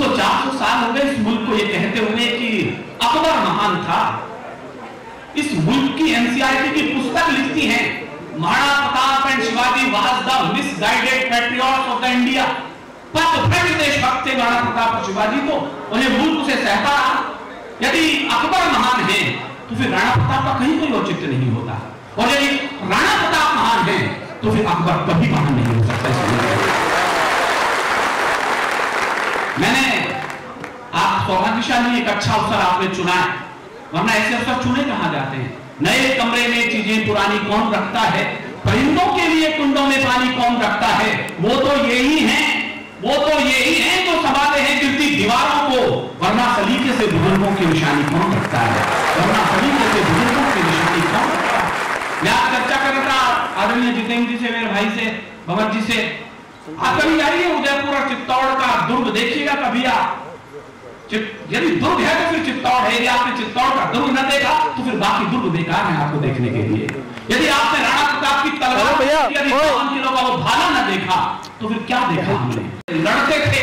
300-400 साल हो गए इस मुल्क को ये कहते हुए कि अकबर महान था। इस मुल्क की एनसीईआरटी की पुस्तक लिखती है Maharana Pratap and Shivaji was the misguided patriots of the India. पथभ्रष्ट देशभक्त थे महाराणा प्रताप और शिवाजी, तो उन्हें मुल्क से सहता रहा। यदि अकबर महान है तो फिर राणा प्रताप का कहीं कोई औचित्य नहीं होता, और यदि राणा प्रताप महान है तो फिर अकबर कभी महान नहीं हो सकता। मैंने आप सौभाग्यशाली एक अच्छा अवसर आपने चुना है, वरना ऐसे अवसर चुने कहां जाते हैं। नए कमरे में चीजें पुरानी कौन रखता है, परिंदों के लिए कुंडों में पानी कौन रखता है, वो तो यही है जो समाते हैं गिरती दीवारों को, वरना सलीके से बुजुर्गों की निशानी कौन रखता है, वरना सलीके से बुजुर्गों की निशानी कौन रखता है। मैं आज चर्चा कर रहा था आदरणीय जितेंद्र जी से, मेरे भाई से, भगत जी से। आप कभी जाइए उदयपुर और चित्तौड़ का दुर्ग देखिएगा कभी आप। यदि दुर्ग है तो फिर चित्तौड़ है, यदि आपने चित्तौड़ का दुर्ग न देखा तो फिर बाकी दुर्ग बेकार है आपको देखने के लिए। यदि आपने राणा प्रताप की तलवार, यदि 52 किलो का वो भाला न देखा तो फिर क्या देखा हमने। लड़ते थे,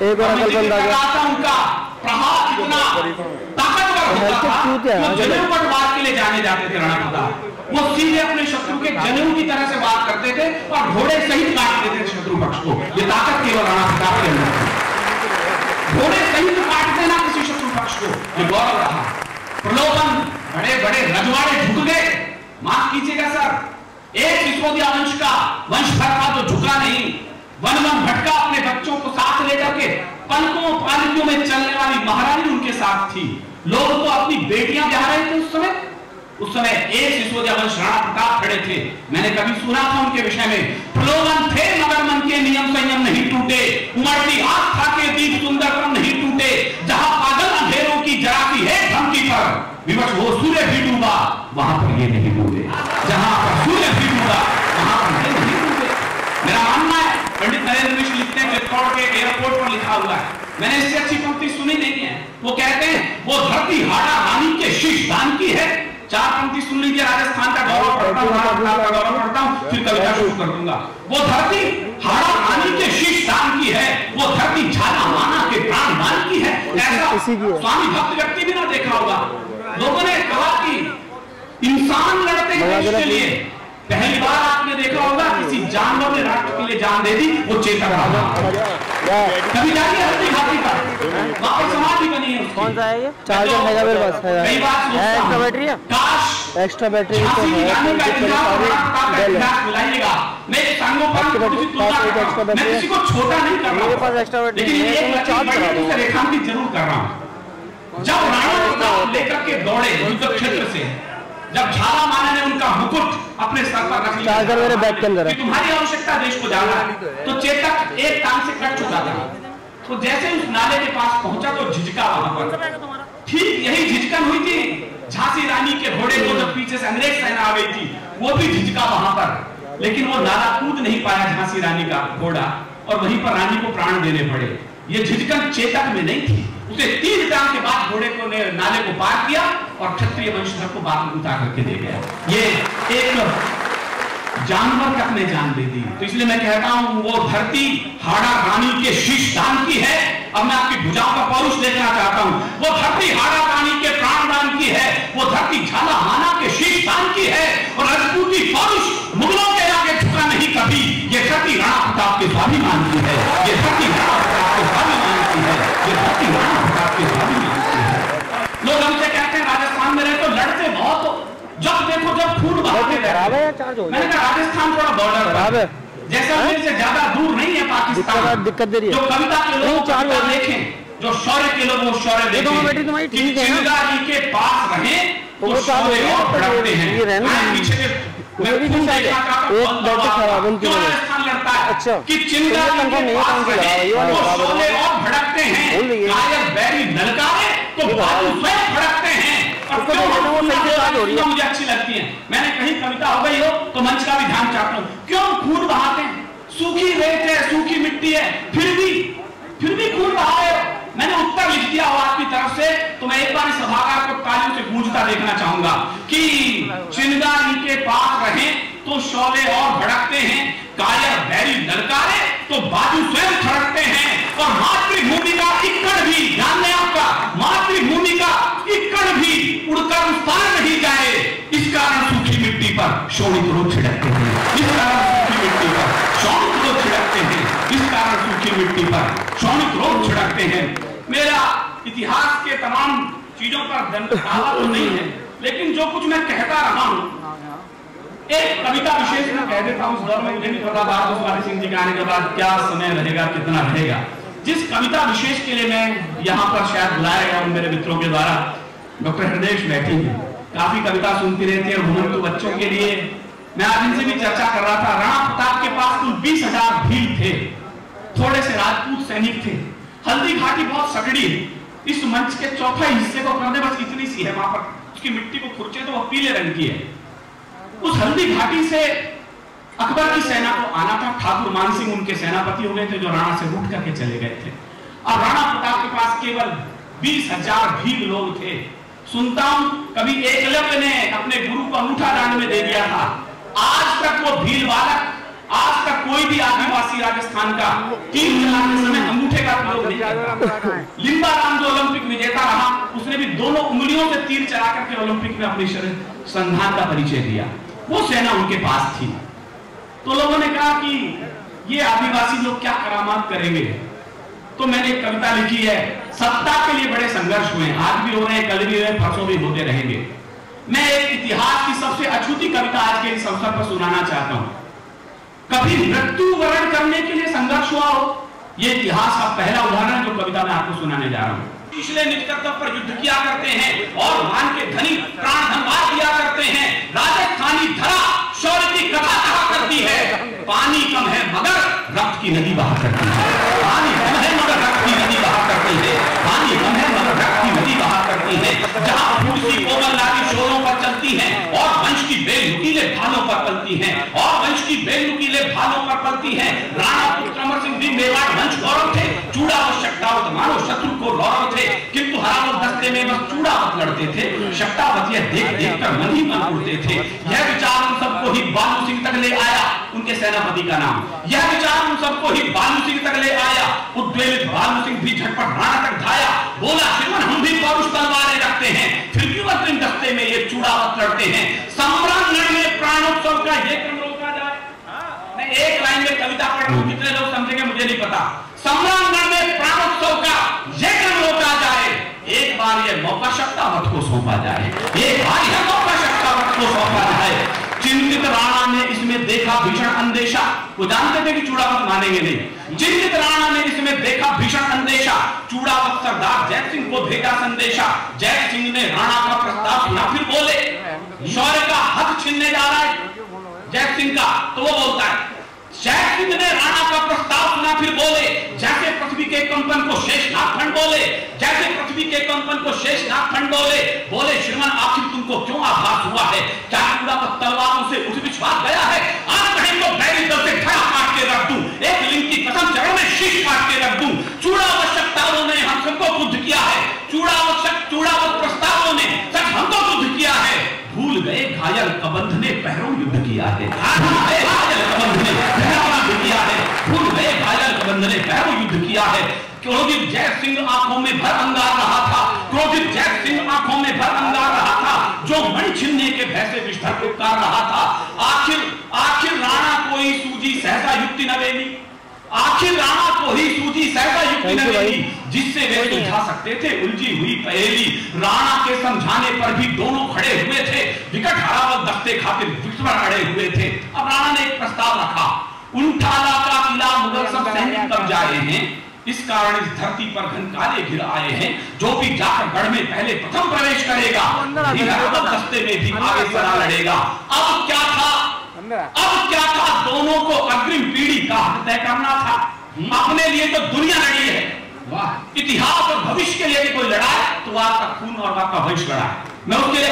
उनका प्रहार इतना ताकतवर होता था, जनेऊ पर वार के लिए जाने जाते थे राणा प्रताप। वो सीधे अपने शत्रु के जनेऊ की तरह से वार करते थे और घोड़े सहित काट देते थे शत्रु पक्ष को। ये ताकत केवल राणा प्रताप के अंदर थी। घोड़े सहित काट देना किसी शत्रु पक्ष को, ये गौरव रहा। प्रलोभन, बड़े बड़े रजवाड़े झुक गए। माफ कीजिएगा सर, एक सिसोदिया वंश का वंशधर था जो झुका नहीं। वन वन भटका अपने बच्चों को साथ लेकर के, पलकों पालकियों में चलने वाली महारानी उनके साथ थी। लोग तो अपनी बेटियां ब्याह रहे थे उस समय एक सिसोदिया वंश राणा प्रताप खड़े थे। मैंने कभी सुना था उनके विषय में, प्रलोभन थे मगर मन के नियम संयम नहीं टूटे, उमड़ती आग था के दीप सुंदरतम नहीं टूटे, जहां पागल अंधेरों की जराती है धमकी पर विवश वो सूर्य भी डूबा वहां पर ये नहीं डूबे, जहां पर सूर्य भी डूबा वहां पर ये नहीं डूबे। मेरा मानना है, पंडित नरेंद्र मिश्र लिखते हैं चित्तौड़ के एयरपोर्ट पर लिखा हुआ है, मैंने इससे अच्छी पंक्ति सुनी नहीं है। वो कहते हैं वो धरती हाड़ा रानी के शीश दान की है। चार पंक्ति सुन लीजिए, राजस्थान का गौरव पढ़ता हूं, फिर कविता शुरू कर दूंगा। वो धरती हाड़ा रानी के शीश दान की है, वो धरती झाला माना के प्राण दान की है। ऐसा स्वामी भक्त व्यक्ति भी ना देखा होगा। लोगों ने कहा कि इंसान लड़ते हैं देश के लिए, पहली बार आपने देखा होगा किसी जानवर ने राष्ट्र के लिए जान दे दी, वो चेतक रहा। कभी जाइए हल्दी घाटी पर, वहां पर समाधि बनी है। कौन सा है ये? चार्जर है मेरे पास, कई बार एक्स्ट्रा बैटरी है, काश एक्स्ट्रा बैटरी तो है। मिलाइएगा। मैं किसी को छोटा नहीं कर रहा, मेरे पास एक्स्ट्रा बैटरी है, लेकिन चार्ज करा दूंगा, रेखांकित जरूर कर रहा हूं। जब राणा प्रताप लेकर के दौड़े युद्ध क्षेत्र से, जब झाला माना ने उनका मुकुट अपने सर पर रख लिया, चार्जर मेरे बैग के अंदर है, तुम्हारी आवश्यकता देश को जाना है, तो चेतक एक टांग से कट चुका था। तो जैसे उस नाले के पास पहुंचा तो झिझका वहां पर। ठीक यही झिझकन हुई थी झांसी रानी के घोड़े को, जब पीछे से अंग्रेज सेना आ गई थी, वो भी झिझका वहां पर, लेकिन वो नाला कूद नहीं पाया झांसी रानी का घोड़ा, और वहीं पर रानी को प्राण देने पड़े। ये झिझकन चेतक में नहीं थी, उसे 3 टांग के बाद घोड़े को ने नाले को पार किया और क्षत्रिय वंशधर को बात में उतार करके दे गया। ये एक जानवर तक ने जान दे दी। तो इसलिए मैं कहता हूं वो धरती हाड़ा रानी के शीश दान की है। अब मैं आपकी भुजाओं का पौरुष देखना चाहता हूं। वो धरती हाड़ा रानी के प्राण दान की है, वो धरती झाला माना के शीश दान की है, और राजपूती पौरुष मुगलों के आगे झुका नहीं कभी। ये धरती राणा प्रताप के स्वाभिमान की है, ये धरती राणा प्रताप के स्वाभिमान की है, ये धरती राणा प्रताप के स्वाभिमान की है। लोग हमसे कहते हैं राजस्थान में रहे तो लड़ते बहुत हो, जब देखो जब खून बहाते रहते। मैंने कहा राजस्थान थोड़ा बॉर्डर खराब है, जैसलमेर से ज्यादा दूर नहीं है पाकिस्तान। दिक्कत दे रही है। जो कविता के लोग देखें, जो शौर्य के लोग वो शौर्य देखें कि चिंगारी के पास रहे तो शौर्य और बढ़ते हैं। पीछे के राजस्थान लड़ता है कि चिंगारी के पास रहे तो शौर्य और भड़कते हैं, कायर बैरी ललकारे तो बाजू स्वयं भड़कते हैं। मुझे अच्छी लगती है, मैंने कहीं कविता हो गई हो तो मंच का भी ध्यान चाहता हूँ। क्यों खून बहाते हैं? सूखी रेत है, सूखी मिट्टी है, फिर भी खून बहा रहे हो। मैंने उत्तर लिख दिया हो आपकी तरफ से, तो मैं एक बार इस सभागार को तालियों से गूंजता देखना चाहूंगा कि चिंगारी के पास रहे तो शौले और भड़कते हैं, कायर बैरी ललकारे तो बाजू स्वयं खड़कते हैं, और मातृभूमि का शोणित रोग छिड़कते हैं, इस कारण सूखी मिट्टी पर शोणित रोग छिड़कते हैं, इस कारण सूखी मिट्टी पर शोणित रोग छिड़कते हैं। मेरा इतिहास के तमाम चीजों पर दावा तो नहीं है, लेकिन जो कुछ मैं कहता रहा हूं, एक कविता विशेष में कह देता हूं। उस दौर में मुझे नहीं पता भारत सिंह जी के आने के बाद क्या समय रहेगा, कितना रहेगा। जिस कविता विशेष के लिए मैं यहाँ पर शायद बुलाया गया हूं मेरे मित्रों के द्वारा, डॉक्टर हृदय बैठी है, काफी कविता सुनती रहती है और घुमंतु बच्चों के लिए मैं आज इनसे भी चर्चा कर रहा था। राणा प्रताप के पास कुल 20,000 भील थे, थोड़े से राजपूत सैनिक थे। हल्दी घाटी बहुत सकड़ी है, इस मंच के चौथा हिस्से को करने बस इतनी सी है, वहां पर उसकी मिट्टी को खुरचे तो वह पीले रंग की है। उस हल्दी घाटी से अकबर की सेना को आना था। ठाकुर मान सिंह उनके सेनापति हो गए थे, जो राणा से उठ करके चले गए थे। अब राणा प्रताप के पास केवल 20,000 भील लोग थे। सुनता हूं कभी एकलव्य ने अपने गुरु को अंगूठा दान में दे दिया था। आज तक वो भील बालक, आज तक कोई भी आदिवासी राजस्थान का तीर चलाते समय अंगूठे का प्रयोग नहीं करता। लिम्बा राम जो ओलंपिक विजेता रहा, उसने भी दोनों उंगलियों से तीर चला करके ओलंपिक में अपनी संधान का परिचय दिया। वो सेना उनके पास थी। तो लोगों ने कहा कि ये आदिवासी लोग क्या करामात करेंगे। तो मैंने एक कविता लिखी है, सत्ता के लिए बड़े संघर्ष हुए, आज भी हो रहे हैं, कल भी हुए, परसों भी होते रहेंगे। मैं एक इतिहास की सबसे अछूती कविता आज के इस अवसर पर सुनाना चाहता हूं। कभी मृत्यु वरण करने के लिए संघर्ष हुआ हो, यह इतिहास का पहला उदाहरण जो कविता मैं आपको सुनाने जा रहा हूं। पिछले निज कर्तव्य पर युद्ध किया करते हैं और मान के धनी प्राण धनवाद दिया करते हैं। राजस्थानी धरा शौर्य की कथा कहा करती है। पानी कम है मगर रक्त की नदी बहा करती है। पानी कम है मगर रक्त की नदी बहा करती है। पानी कम है मगर रक्त की नदी बहा करती है। जहां फूसी कोमल नारी शोरों पर चलती है और वंश की बेल नुकीले भालों पर पलती है, और वंश की बेल नुकीले भालों पर पलती है। राणा पुत्र अमर सिंह भी मेवाड़ वंश गौरव थे। चूड़ावत शक्टावत मानो शत्रु को गौरव थे, किंतु हरावत दस्ते में बस चूड़ावत लड़ते थे। शक्टावत यह देख देख कर मन ही मन उड़ते थे। यह विचार उन सबको ही बालू सिंह तक ले आया, उनके सेनापति का नाम। यह विचार उन सबको ही बालू सिंह तक ले आया। उद्वेलित बालू सिंह भी झटपट राणा तक धाया। बोला श्रीमन हम भी पौरुष तलवारें रखते हैं, फिर क्यों अंतिम दस्ते में ये चूड़ावत लड़ते हैं। सम्रांगण में प्राणोत्सव का ये क्रम रोका जाए। मैं एक लाइन में कविता पढ़ रहा हूं, कितने लोग समझेंगे मुझे नहीं पता। सम्रांगण में प्राणोत्सव का ये क्रम रोका जाए। एक बार ये मौका शक्टावत को सौंपा जाए। एक बार यह मौका शक्टावत को सौंपा जाए। चिंतित राणा ने इसमें देखा भीषण अंदेशा। वो जानते थे कि चूड़ावत मानेंगे नहीं। चिंतित राणा ने इसमें देखा भीषण अंदेशा। चूड़ावत सरदार जय सिंह को भेजा संदेशा। जय सिंह ने राणा का प्रस्ताव सुना, फिर बोले शौर्य का हक छीनने जा रहा है जय सिंह का। तो वो बोलता है जय सिंह ने राणा का प्रस्ताव सुना, फिर बोले जैसे पृथ्वी के कंपन को शेषनाग खंड बोले, जैसे पृथ्वी के कंपन को शेषनाग खंड बोले। बोले श्रीमान आखिर तुमको क्यों आभास हुआ है, क्या चूड़ावत तलवारों से उठ विश्वास गया है। आज कहीं तो बैरी दल से खड़ा काट के रख दूं, एक लिंग की कसम चरणों में शीश काट के रख दूं। चूड़ावत शक्ताओं ने हम सबको बुद्ध किया है। चूड़ावत प्रस्तावों ने सच हमको बुद्ध किया है। भूल गए घायल कबंध ने पहरों युद्ध किया है। भूल गए घायल कबंध ने पहरों युद्ध किया है। भूल गए घायल कबंध ने पहरों युद्ध किया है। क्रोधित जय सिंह आंखों में भर अंगार रहा था। क्रोधित जय सिंह आंखों में भर अंगार रहा था, जो मणि छीनने के भय से विष्ठा पुकार रहा था। आखिर राणा को ही सूझी सहसा युक्ति नवेली। आखिर राणा को ही सूझी सहसा युक्ति नवेली, जिससे वे सुलझा सकते थे उलझी हुई पहेली। राणा के समझाने पर भी दोनों खड़े हुए थे। विकट हरावत दस्ते खातिर विस्मरण अड़े हुए थे। अब राणा ने एक प्रस्ताव रखा, उनठाला का किला मुगल सब सैनिक कब्जाए हैं, इस कारण इस धरती पर घन काले घिर आए हैं। जो भी जाकर गढ़ में पहले प्रथम प्रवेश करेगा, दस्ते में भी आगे सदा लड़ेगा। अब क्या था दोनों को अग्रिम पीढ़ी का हक तय करना था। अपने लिए तो दुनिया लड़ी है, इतिहास और भविष्य के लिए भी कोई लड़ा है तो आपका खून और आपका भविष्य लड़ा है। मैं उसके लिए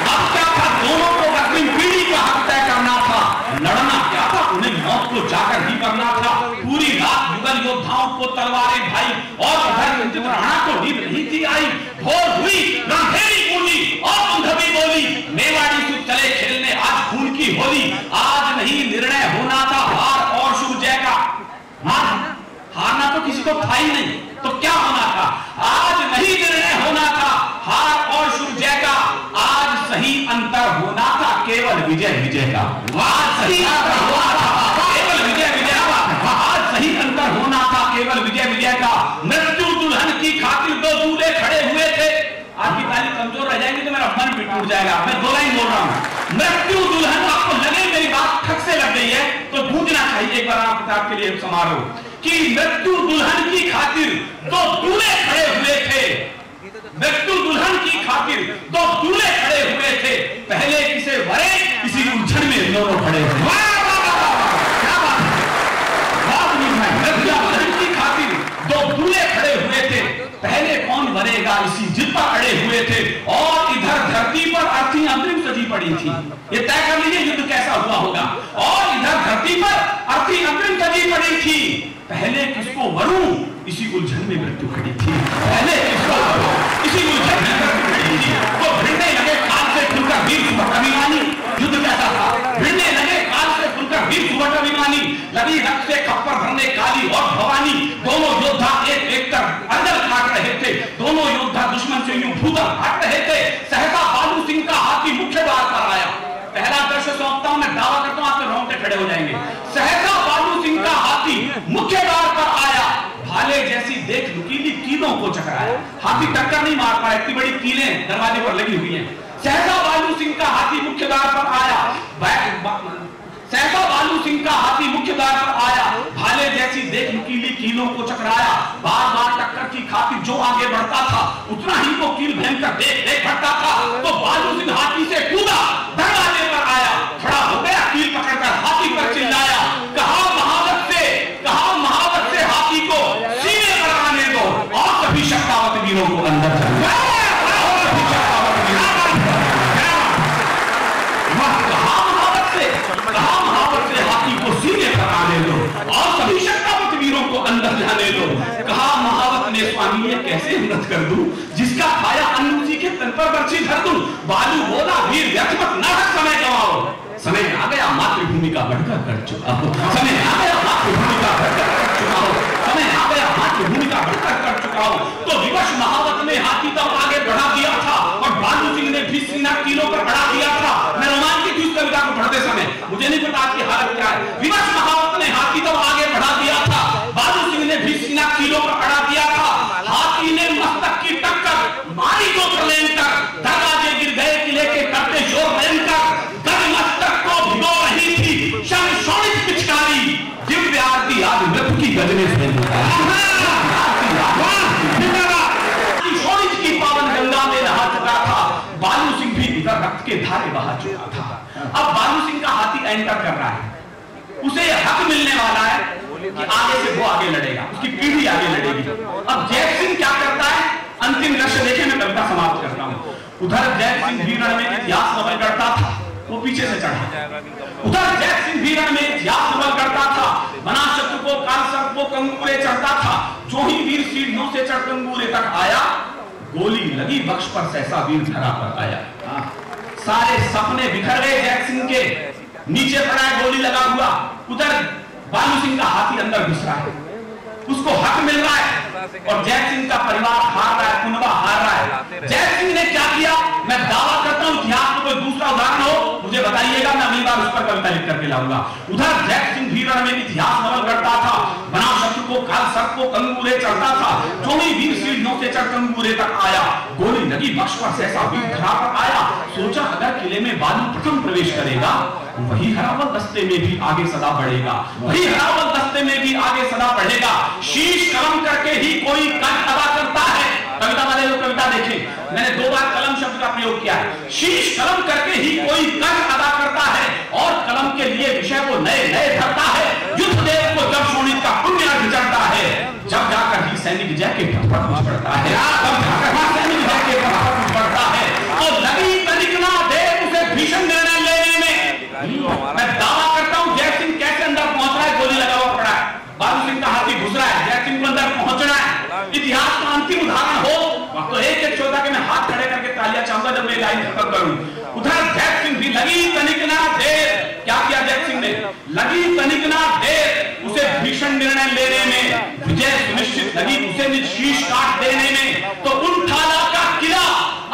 अब क्या था, दोनों को अग्रिम पीढ़ी का हक तय करना था। लड़ना क्या था, उन्हें मौत को जाकर ही करना था। पूरी रात युगल योद्धाओं को तलवारें भाई, और उधर चिंतित राणा को नींद नहीं थी आई। भोर हुई, रणभेरी गूंजी और कुंधवी बोली, मेवाड़ी सुख चले खेलने आज खून की होली। आज नहीं निर्णय होना था हार और शुभ जय का। हारना तो किसी को था ही नहीं, तो क्या होना था। आज नहीं निर्णय होना था हार और शुभ जय का। आज सही अंतर होना था केवल विजय विजय का। आज सही अंतर होना था केवल विजय विजय का। आज सही अंतर होना था केवल विजय विजय का। मृत्यु दुल्हन की खातिर दो दूल्हे खड़े हुए थे। आपकी ताली कमजोर रह जाएंगी तो मेरा मन भी टूट जाएगा। मैं दो लाइन बोल रहा हूं। मृत्यु दुल्हन, आपको लगे मेरी बात ठक से लग गई है तो पूछना चाहिए एक बार आप किताब के लिए समारोह कि मृत्यु दुल्हन की खातिर दो दूल्हे खड़े हुए थे। मृत्यु दुल्हन की खातिर दो दूल्हे खड़े हुए थे। पहले किसे वरे किसी उलझन में दोनों खड़े हुए। क्या बात है, मृत्यु दुल्हन की खातिर दो दूल्हे खड़े हुए थे। पहले कौन वरेगा इसी जिद पर अड़े हुए थे। और इधर धरती पर अर्थी अंतरिम सजी पड़ी थी। ये तय कर लीजिए युद्ध कैसा हुआ होगा। और इधर धरती पर अर्थी अंतरिम सजी पड़ी थी। पहले किसको वरूं इसी उलझन में मृत्यु खड़ी थी। पहले किसको वरूं इसी उलझन में मृत्यु खड़ी थी। तो भिड़ने लगे काल से खुलकर वीर सुभद्राभिमानी। युद्ध कैसा था? भिड़ने लगे काल से खुलकर वीर सुभद्राभिमानी। लगी रक्त से खप्पर भरने काली और भवानी। दोनों योद्धा एक एक कर अंदर काट रहे थे। दोनों योद्धा दुश्मन से यूं भूतल हट रहे थे। सहसा बालू सिंह का हाथी मुख्य द्वार पर आया। पहला दृश्य सौंपता हूं, मैं दावा करता हूं आपके रोंगटे खड़े हो जाएंगे। सहसा बालू सिंह का हाथी मुख्य द्वार पर आया। भाले जैसी देख नुकीली कीलों को चकराया। हाथी टक्कर नहीं मार पाया, इतनी बड़ी कीलें दरवाजे पर लगी हुई हैं। सहसा बालू सिंह का हाथी मुख्य द्वार पर आया। सहसा बालू सिंह का हाथी मुख्य द्वार पर आया। भाले जैसी देख नुकीली कीलों को चकराया। बार बार टक्कर की खातिर जो आगे बढ़ता था उतना ही वो कील भयंकर देख देख बढ़ता था। तो बालू सिंह हाथी से कूदा, दरवाजे पर आया, खड़ा हो गया, कील पकड़कर हाथी पर चिल्लाया। कहा महावत से हाथी को सीने पर आने दो और सभी शक्तावत वीरों को अंदर चलना। हाथी को सीने पर आने दो और सभी शक्तावत वीरों को अंदर जाने दो। कहा महावत ने स्वामी ये कैसे मदद कर दूं जिसका खाया अन्न उसी के तन पर बरछी धर दूं। बालू बोला वीर व्यर्थ मत न समय गवाओ। समय आ गया मातृभूमि का बढ़कर कर चुका हो। समय आ गया मातृभूमि का बढ़कर कर चुका हो। समय आ गया मातृभूमि का बढ़कर कर चुका हो। तो विवश महावत ने हाथी तब आगे बढ़ा दिया था और बालू सिंह ने भी सीना कीलों पर बढ़ा दिया था। मैं रोमांचित हूं इस कविता को पढ़ते समय, मुझे नहीं पता आपकी हालत क्या है। विवश महावत ने हाथी तब आगे बढ़ा दिया था। बालू सिंह ने भी सीना कीलों पर बढ़ा दिया था। हाथी ने मस्तक की टक्कर मारी को प्रलयंकर। दरवाजे गिर गए किले के करते शोर भयंकर। गज मस्तक को भिगो रही थी शोणित पिचकारी। दिव्य आरती आज मृत्यु की गजने से शोणित की पावन गंगा में नहा चुका था। बालू सिंह भी इधर रक्त के धारे बहा चुका था। अब बालू सिंह का हाथी एंटर कर रहा है। उसे हक मिलने वाला है कि आगे से वो आगे लड़ेगा, उसकी पीढ़ी आगे लड़ेगी। अब जय सिंह क्या करता है? अंतिम दृश्य देखे मैं कविता समाप्त करता हूं। उधर जय सिंह भी रण में इतिहास नवल करता था, वो पीछे से चढ़ा। उधर जय सिंह भी रण में इतिहास नवल करता था। बना शत्रु को काल सर्प को कंगूरे चढ़ता था। जो ही वीर सीढ़ियों से चढ़ कंगूरे तक आया, गोली लगी बख्श पर सहसा वीर धरा पर आया। सारे सपने बिखर गए जय सिंह के, नीचे पड़ा है गोली लगा हुआ। उधर बालू सिंह का हाथी अंदर घुस रहा है, उसको हक मिल रहा है और जय सिंह का परिवार हार रहा है, कुनबा हार रहा है। जय सिंह ने क्या किया? मैं दावा करता हूं इतिहास में कोई दूसरा उदाहरण हो मुझे बताइएगा, मैं अगली बार उस पर कविता लिख करके लाऊंगा। उधर जय सिंह भी रण में इतिहास नवल करता था। बना शत्रु को काल सर्प को कंगूरे चढ़ता था। जो ही वीर सीढ़ियों से चढ़ कंगूरे तक आया, गोली लगी बख्श पर सहसा वीर धरा पर आया। सोचा अगर किले में बालू प्रथम प्रवेश करेगा, वही हरावल दस्ते में भी आगे सदा बढ़ेगा। वही हरावल दस्ते में भी आगे सदा बढ़ेगा। शीश कलम करके ही कोई कंठ अदा करता है। कविता वाले लोग कविता देखें, मैंने 2 बार कलम शब्द का प्रयोग किया है। शीश कलम करके ही कोई कंठ अदा करता है और कलम के लिए विषय को नए नए धरता है। युद्ध देव को जब शोणित का पुण्य अर्घ चढ़ता है, जब जाकर ही सैनिक जय के पथ पर पड़ता है, तब जाकर ही सैनिक जय के पथ पर पड़ता है। तो लगी तनिक ना देर उसे भीषण निर्णय लेने में। मैं दावा करता हूं जय सिंह कैसे अंदर पहुंच रहा है, गोली लगा हुआ पड़ा है। बालू सिंह का हाथी घुस रहा है, जय सिंह को अंदर पहुंचना है। इतिहास का अंतिम उदाहरण हो तो एक एक श्रोता के मैं हाथ खड़े करके तालियां चाहूंगा जब मैं लाइन खत्म करूं। उधर जय सिंह भी लगी तनिक ना देर। क्या किया जय सिंह ने? लगी तनिक ना देर उसे भीषण निर्णय लेने में, विजय सुनिश्चित लगी उसे शीश काट देने में। तो उन थाना का किला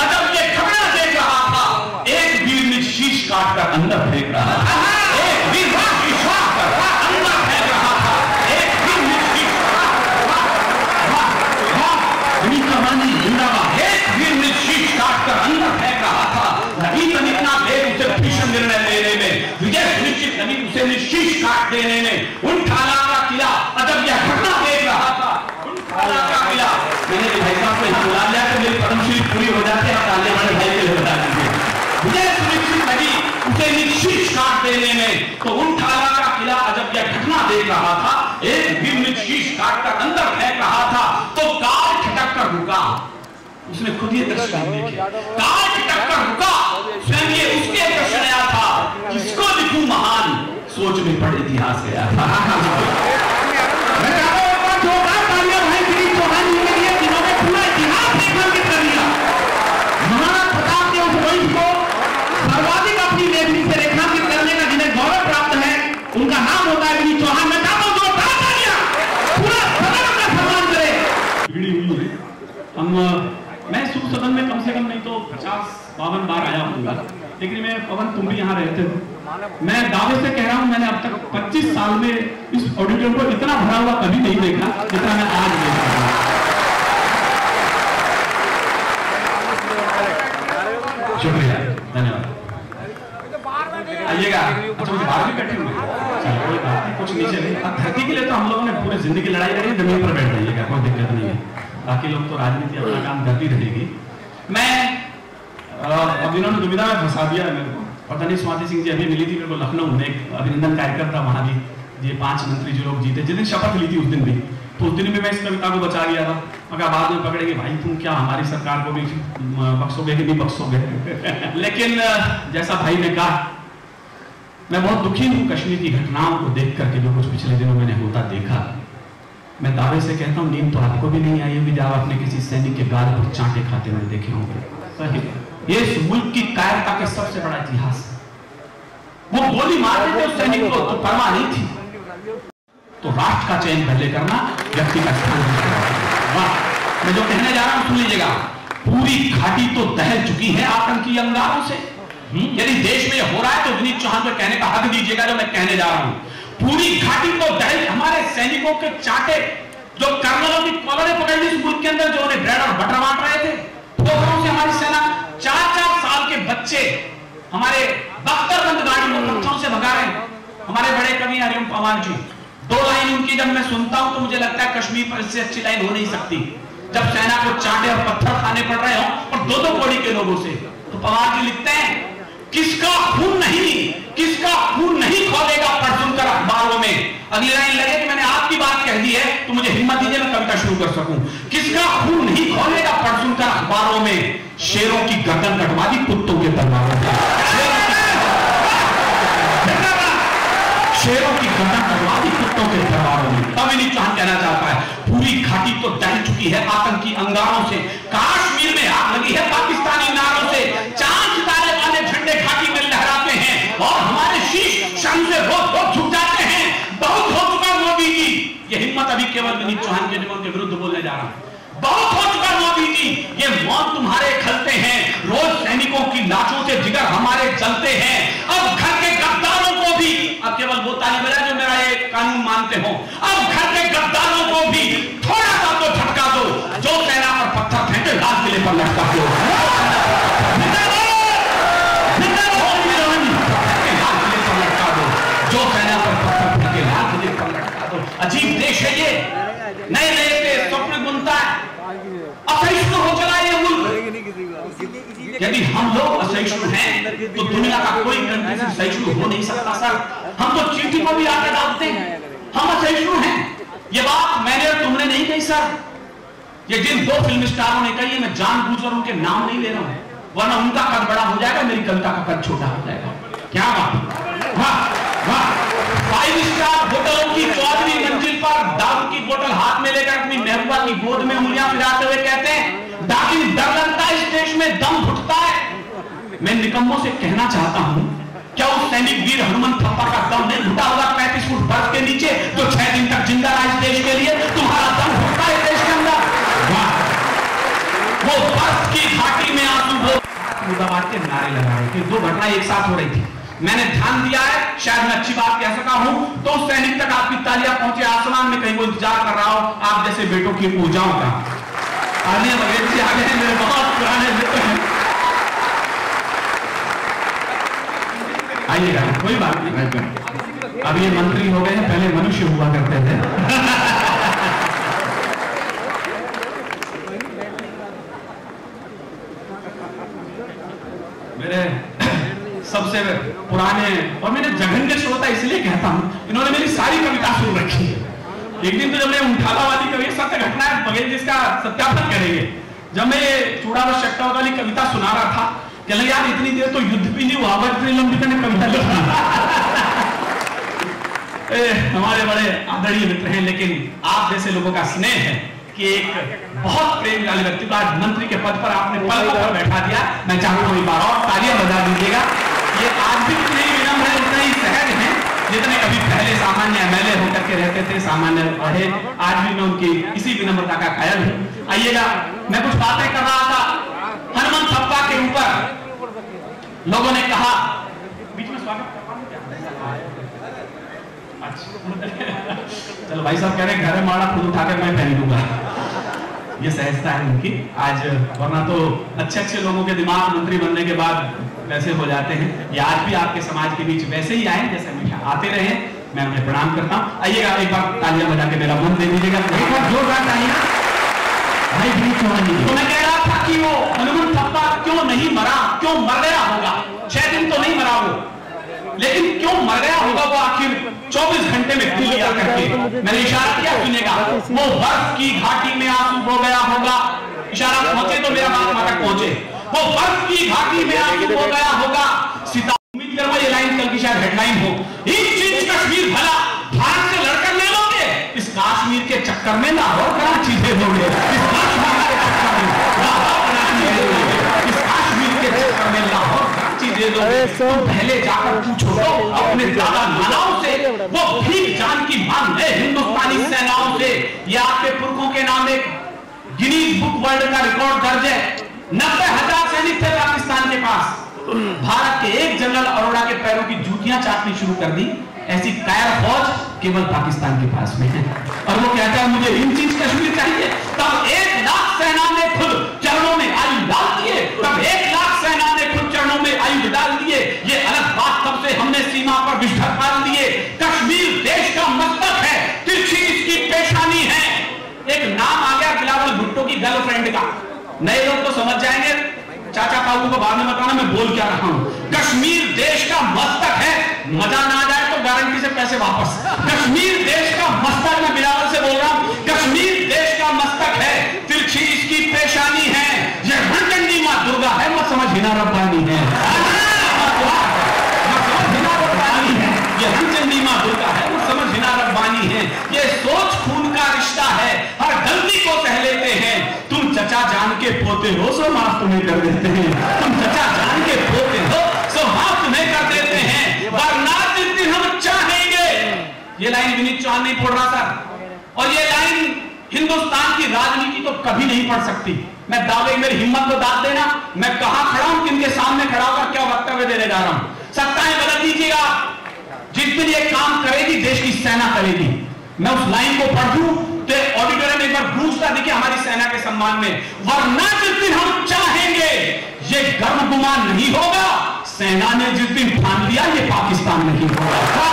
अजब ये खबरा देख रहा था। एक जिंदाबाद। एक वीर ने शीश काटकर अंदर फेंक रहा था, नहीं तो इतना देर उसे भीषण निर्णय लेने में, विजय सुनिश्चित नहीं उसे शीश काट देने में। उन ठाला का किला अजब यह घटना देख रहा था, उन ठाला का किला। मैंने भाई साहब को बुला लिया कि मेरी पद्मश्री पूरी हो जाती है, ताले वाले भाई के लिए बता दीजिए। विजय सुनिश्चित नहीं उसे शीश काट देने में, तो उन ठाला का किला अजब यह घटना देख रहा था, एक वीर ने शीश काटकर अंदर फेंक रहा था, तो कार खटक कर रुका। उसने खुद ये दृश्य देखे, कार खटक कर रुका, स्वयं ये उसके दृश्य आया था, किसको लिखूं महान, सोच में पड़े इतिहास गया था। मैं कहता हूं एक बार जोरदार तालियां भाई गिरीश चौहान जी के लिए, जिन्होंने पूरा इतिहास रेखांकित कर दिया। महाराणा प्रताप के उस वंश को सर्वाधिक अपनी लेखनी से रेखांकित करने का जिन्हें गौरव प्राप्त है, उनका नाम होता है गिरीश चौहान। मैं चाहता हूं जोरदार तालियां, पूरा सदन उनका सम्मान करे। भिड़ी हुई है, हम मैं सुख सदन में कम से कम नहीं तो 50-52 बार आया हूँगा, लेकिन मैं पवन तुम भी यहाँ रहते हो, मैं दावे से कह रहा हूँ मैंने अब तक 25 साल में इस ऑडिटोरियम को इतना भरा हुआ कभी नहीं देखा जितना मैं आज देख रहा हूँ। शुक्रिया, धन्यवाद। आइएगा। अच्छा मुझे बाहर भी बैठे हुए, चलो कोई बात नहीं, कुछ नीचे नहीं। अब धरती के लिए तो हम लोगों ने पूरी जिंदगी लड़ाई लड़ी, जमीन पर बैठ जाइएगा, कोई दिक्कत नहीं है। बाकी लोग तो राजनीति अपना काम करती रहेगी। मैं अब इन्होंने दुविधा में फंसा दिया है मेरे को, पता नहीं स्वाति सिंह जी अभी मिली थी मेरे को लखनऊ में, एक अभिनंदन कार्यक्रम था वहां भी, ये 5 मंत्री जो लोग जीते, जिस दिन शपथ ली थी उस दिन भी, तो उस दिन भी मैं इस कविता को बचा लिया था। मगर बाद में पकड़ेंगे भाई तुम क्या हमारी सरकार को भी बख्शोगे कि नहीं बख्शोगे। लेकिन जैसा भाई ने कहा, मैं बहुत दुखी हूँ कश्मीर की घटनाओं को देख करके, जो कुछ पिछले दिनों मैंने होता देखा। मैं दावे से कहता हूँ नींद तो आपको भी नहीं आई होगी जब आपने किसी सैनिक के गाल पर चांटे खाते हुए देखे होंगे। ये इस मुल्क की कायरता का सबसे बड़ा इतिहास है। वो गोली मारते थे उस सैनिक को, तो परवाह नहीं थी। तो राष्ट्र का चयन पहले करना, व्यक्ति का स्थान करना। मैं जो कहने जा रहा हूं सुन लीजिएगा। पूरी घाटी तो दहल चुकी है आतंकी अंगारों से। यदि देश में हो रहा है तो विनीत चौहान को कहने का हक दीजिएगा जो मैं कहने जा रहा हूं। पूरी घाटी को दहल, हमारे सैनिकों के चाटे, जो कर्नलों की कॉलरें पकड़ ली इस मुल्क के अंदर, जो उन्हें ब्रेड और बटर बांट रहे थे, पोखरों से हमारी सेना 4-4 साल के बच्चे हमारे बख्तरबंद गाड़ी को पत्थरों से भगा रहे हैं। हमारे बड़े कवि हरिओम पवार जी, 2 लाइन उनकी जब मैं सुनता हूं तो मुझे लगता है कश्मीर पर इससे अच्छी लाइन हो नहीं सकती। जब सेना को चाटे और पत्थर खाने पड़ रहे हो और 2-2 कौड़ी के लोगों से, तो पवार जी लिखते हैं, किसका खून नहीं खौलेगा पढ़ सुनकर अखबारों में। अगली लाइन लगे कि मैंने आपकी बात कह दी है तो मुझे हिम्मत दीजिए मैं कविता शुरू कर सकूं। किसका खून नहीं खौलेगा पढ़ सुनकर अखबारों में, शेरों की गर्दन कटवा दी कुत्तों के तलवारों से। शेरों की गर्दन कटवा दी कुत्तों के तलवारों में। तब विनीत चौहान कहना चाहता है, पूरी घाटी तो दहल चुकी है आतंकी अंगारों से। कश्मीर में आग लगी है पाकिस्तानी नारों से। चांद सितारे वाले झंडे घाटी में लहराते हैं और हमारे शीश शर्म से रोज झुक जाते हैं। बहुत हो चुका मोदी जी, ये हिम्मत अभी केवल विनीत चौहान के नियमों के विरुद्ध बोलने जा रहा हूं। बहुत हो चुका मोदी जी, ये मौत तुम्हारे खलते हैं, रोज सैनिकों की लाशों से जिगर हमारे जलते हैं। अब घर के गद्दारों को भी, अब केवल वो ताली बजा जो मेरा ये कानून मानते हो, अब घर के गद्दारों को भी थोड़ा सा तो झटका दो, जो सेना पर पत्थर फेंके लाल किले पर लटका दो। जो सेना पर पत्थर फेंके लाल किले पर लटका दो। अजीब देश है ये, नए नए के स्वप्न बुनता है, असहिष्णु हो चला ये मुल्क। यदि हम लोग असहिष्णु हैं तो दुनिया का कोई कंट्री सहिष्णु हो नहीं सकता सर। हम तो चींटी को भी आगे डालते हैं, हम असहिष्णु हैं। ये बात मैंने और तुमने नहीं कही सर, ये जिन 2 फिल्म स्टारों ने कही है, मैं जानबूझकर उनके नाम नहीं ले रहा हूं, वरना उनका कद बड़ा हो जाएगा, मेरी कविता का कद छोटा हो जाएगा। क्या बात, वाह वाह। 5 स्टार होटलों की 14वीं मंजिल पर दारू की बोतल हाथ में लेकर अपनी महबूबा की गोद में उंगलियां फिराते हुए कहते हैं, डाकिन डर लगता है, इस देश में दम घुटता है। मैं निकम्मों से कहना चाहता हूं, क्या उस सैनिक वीर हनुमंत थप्पा का दम नहीं घुटा होगा 35 फुट बर्फ के नीचे, जो 6 दिन तक जिंदा रहा इस देश के लिए? तुम्हारा दम घुटता है देश के अंदर। वो बर्फ की घाटी में आंसू मुर्दाबाद के नारे लगा रहे थे। 2 घटनाएं एक साथ हो रही थी, मैंने ध्यान दिया है, शायद मैं अच्छी बात कह सका हूं, तो उस सैनिक तक आपकी तालियां पहुंचे, आसमान में कहीं वो इंतजार कर रहा हो आप जैसे बेटों की ऊर्जाओं का। आदरणीय बघेल जी आ गए हैं, मेरे बहुत पुराने मित्र हैं। आइएगा, कोई बात नहीं, अब ये मंत्री हो गए हैं, पहले मनुष्य हुआ करते थे। मेरे सबसे पुराने और मेरे जघन्य श्रोता इसलिए कहता हूं, इन्होंने मेरी सारी कविता सुन रखी है। एक दिन तो जब मैं उठाला वाली कवि सत्य घटना है, बघेल जिसका सत्यापन करेंगे, जब मैं चूड़ा व शक्टा वाली कविता सुना रहा था, कहला यार इतनी देर तो युद्ध भी नहीं हुआ, इतनी लंबी मैंने कविता लिखी। हमारे बड़े आदरणीय मित्र हैं, लेकिन आप जैसे लोगों का स्नेह है कि एक बहुत प्रेम वाले व्यक्ति को आज मंत्री के पद पर आपने पलकों पर बैठा दिया। मैं चाहता हूं एक बार और तालियां बजा दीजिएगा। ये आज भी उतने ही विनम्र है, उतना ही सहज है जितने कभी पहले सामान्य एमएलए होकर के रहते थे, सामान्य रहे। आज भी मैं उनकी इसी विनम्रता का कायल हूं। आइएगा, मैं कुछ बातें कर रहा था हनुमंत थप्पा के ऊपर। लोगों ने कहा, बीच में स्वागत चलो भाई साहब कह रहे घर में माड़ा खुद उठा के मैं पहन लूंगा, ये सहजता है उनकी आज, वरना तो अच्छे अच्छे लोगों के दिमाग मंत्री बनने के बाद वैसे हो जाते हैं। ये आज भी आपके समाज के बीच वैसे ही आए जैसे हमेशा आते रहे। मैं उन्हें प्रणाम करता हूँ। आइएगा, एक बार तालियां बजा के मेरा मन दे दीजिएगा, एक बार जोरदार तालियां। तो मैं कह रहा था कि वो हनुमंत थप्पा क्यों नहीं मरा, क्यों मर गया होगा। 6 दिन तो नहीं मरा वो, लेकिन क्यों मर गया होगा वो आखिर 24 घंटे में क्यों लिया करके। मैंने इशारा किया, सुनेगा, वो बर्फ की घाटी में आंसू हो गया होगा। इशारा पहुंचे तो मेरा बात वहां तक पहुंचे। वो बर्फ की घाटी में आंसू हो गया होगा। उम्मीद करूंगा ये लाइन कल की शायद हेडलाइन हो। एक चीज कश्मीर भला भारत से लड़कर ले लोगे, इस कश्मीर के चक्कर में लाहौर बड़ा चीजें लोगे। इस कश्मीर के चक्कर में लाहौर बड़ा चीजें लोगे। इस कश्मीर के चक्कर में लाहौर चीजें लोगे। तुम पहले जाकर पूछो अपने दादा नानाओं से, वो भीख जान की मांग है हिंदुस्तानी सेनाओं से। ये आपके पुरखों के नाम एक गिनीज बुक वर्ल्ड का रिकॉर्ड दर्ज है। 90,000 सैनिक थे पाकिस्तान के पास। भारत के एक जनरल अरोड़ा के पैरों की जूतियां चाटनी शुरू कर दी। ऐसी कायर फौज केवल पाकिस्तान के पास में है। और वो कहता है मुझे इन चीज कश्मीर चाहिए। तब 1 लाख सेना ने खुद चरणों में आयुध डाल दिए। तब 1 लाख सेना ने खुद चरणों में आयुध डाल दिए। ये अलग बात, तब से हमने सीमा पर विस्फोट डाल दिए। कश्मीर देश का मस्तक है, तिरछी इसकी पेशानी है। एक नाम आ गया बिलावल भुट्टो की गर्लफ्रेंड का। नए लोग तो समझ जाएंगे, चाचा काबू को बाद में बताना मैं बोल क्या रहा हूं। कश्मीर देश का मस्तक है, मजा ना आ जाए तो गारंटी से पैसे वापस। कश्मीर देश का मस्तक, मैं बिलावल से बोल रहा हूं, कश्मीर देश का मस्तक है, तिरछी इसकी पेशानी है। ये रणचंडी मां दुर्गा है, मत समझ हिना रब्बानी है। ये रणचंडी मां दुर्गा है, मत समझ हिना रब्बानी है। ये सोच खून का रिश्ता है, हर गलती को सह लेते हैं। तुम चचा जान के पोते हो सो माफ तुम्हें कर देते हैं। तुम चचा जान के पोते हो सो माफ तुम्हें कर देते हैं, वरना जिस दिन हम चाहेंगे। ये लाइन विनीत चौहान नहीं पढ़ रहा था, और ये लाइन हिंदुस्तान की राजनीति तो कभी नहीं पढ़ सकती। मैं दावे, मेरी हिम्मत को दाद देना, मैं कहां खड़ा हूं, किनके सामने खड़ा होकर क्या वक्तव्य देने जा रहा हूं। सत्ताएं बदल दीजिएगा, जिस दिन ये काम करेगी देश की सेना करेगी। मैं उस लाइन को पढ़ दूं तो ऑडिटोरियम एक बार गूंजता देखिए हमारी सेना के सम्मान में, वरना जिस दिन हम चाहेंगे ये गर्व गुमान नहीं होगा। सेना ने जिस दिन ठान लिया ये पाकिस्तान नहीं होगा।